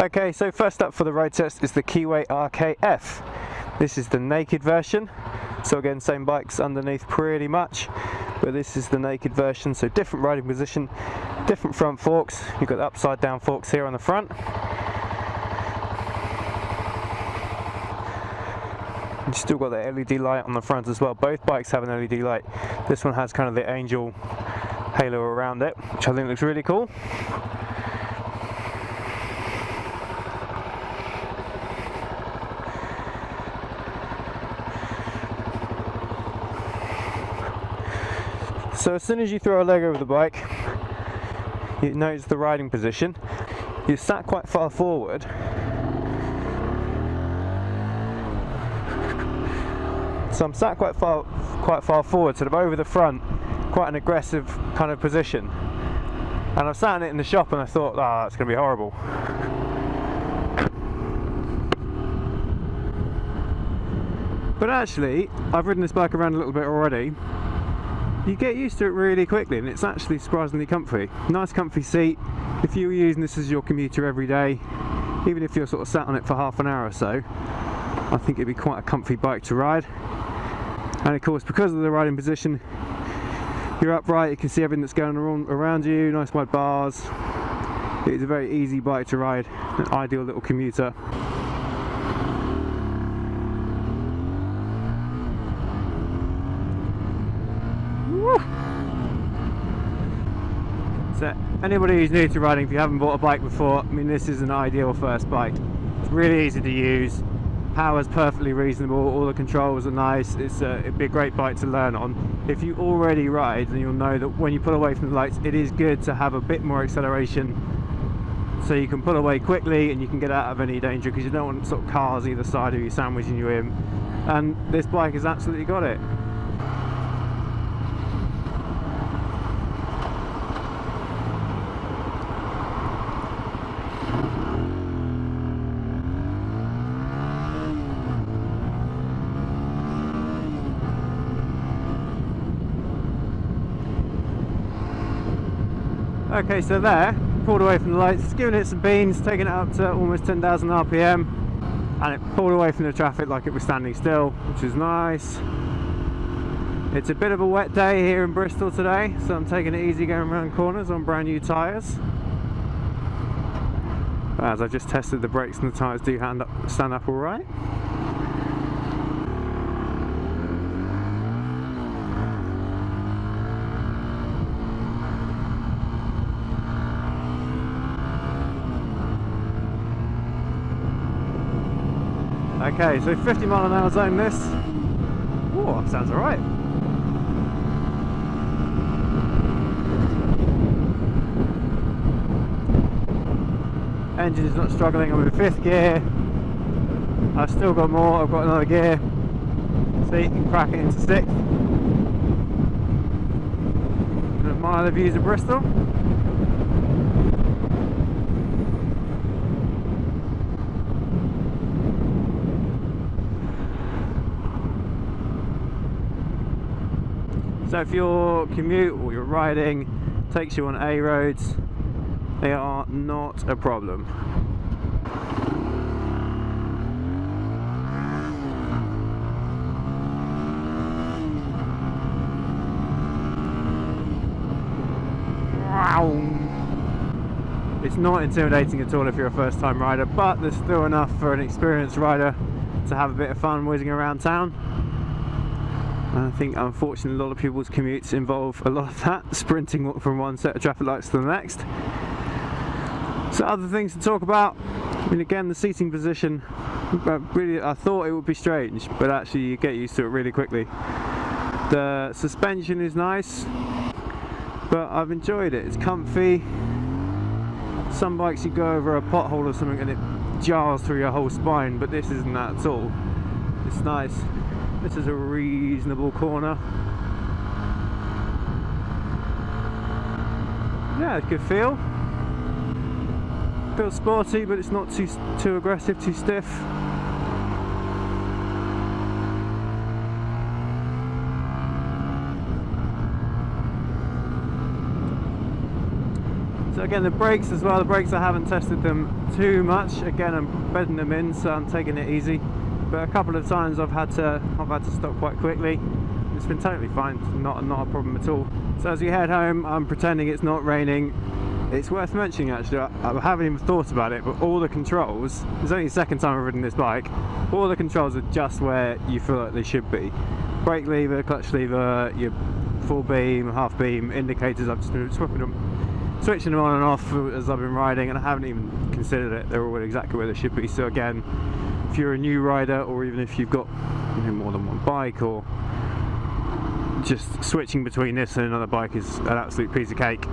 Okay, so first up for the road test is the Keeway RKF. This is the naked version, so again same bikes underneath pretty much, but this is the naked version, so different riding position, different front forks. You've got the upside down forks here on the front. You've still got the LED light on the front as well. Both bikes have an LED light. This one has kind of the angel halo around it, which I think looks really cool. So as soon as you throw a leg over the bike, you notice the riding position. You're sat quite far forward. So I'm sat quite far forward, sort of over the front, quite an aggressive kind of position. And I've sat in it in the shop and I thought, that's going to be horrible. But actually, I've ridden this bike around a little bit already. You get used to it really quickly, and it's actually surprisingly comfy. Nice comfy seat. If you were using this as your commuter every day, even if you're sort of sat on it for half an hour or so, I think it'd be quite a comfy bike to ride. And of course, because of the riding position, you're upright, you can see everything that's going on around you, nice wide bars. It's a very easy bike to ride, an ideal little commuter. So anybody who's new to riding, if you haven't bought a bike before, I mean, this is an ideal first bike. It's really easy to use, power's perfectly reasonable, all the controls are nice. It'd be a great bike to learn on. If you already ride, then you'll know that when you pull away from the lights, it is good to have a bit more acceleration, so you can pull away quickly and you can get out of any danger, because you don't want sort of cars either side of you sandwiching you in. And this bike has absolutely got it. Okay, so there, pulled away from the lights, giving it some beans, taking it up to almost 10,000 RPM, and it pulled away from the traffic like it was standing still, which is nice. It's a bit of a wet day here in Bristol today, so I'm taking it easy going around corners on brand new tyres. As I've just tested, the brakes and the tyres do stand up all right. Okay, so 50 mile an hour zone this. Oh, sounds alright. Engine is not struggling, I'm in 5th gear. I've still got more, I've got another gear. So you can crack it into 6th. And admire the views of Bristol. So if your commute or your riding takes you on A roads, they are not a problem. Wow! It's not intimidating at all if you're a first time rider, but there's still enough for an experienced rider to have a bit of fun whizzing around town. I think unfortunately a lot of people's commutes involve a lot of that, sprinting from one set of traffic lights to the next. So other things to talk about, I mean, again, the seating position, really, I thought it would be strange, but actually you get used to it really quickly. The suspension is nice, but I've enjoyed it, it's comfy. Some bikes you go over a pothole or something and it jars through your whole spine, but this isn't that at all. It's nice. This is a reasonable corner. Yeah, good feel. Feels sporty, but it's not too aggressive, too stiff. So again, the brakes as well, the brakes I haven't tested them too much. Again, I'm bedding them in, so I'm taking it easy. But a couple of times I've had to stop quite quickly. It's been totally fine, not a problem at all. So as we head home, I'm pretending it's not raining. It's worth mentioning actually, I haven't even thought about it, but all the controls, it's only the second time I've ridden this bike, all the controls are just where you feel like they should be. Brake lever, clutch lever, your full beam, half beam, indicators, I've just been switching them on and off as I've been riding, and I haven't even considered it. They're all exactly where they should be. So again, if you're a new rider, or even if you've got more than one bike, or just switching between this and another bike is an absolute piece of cake.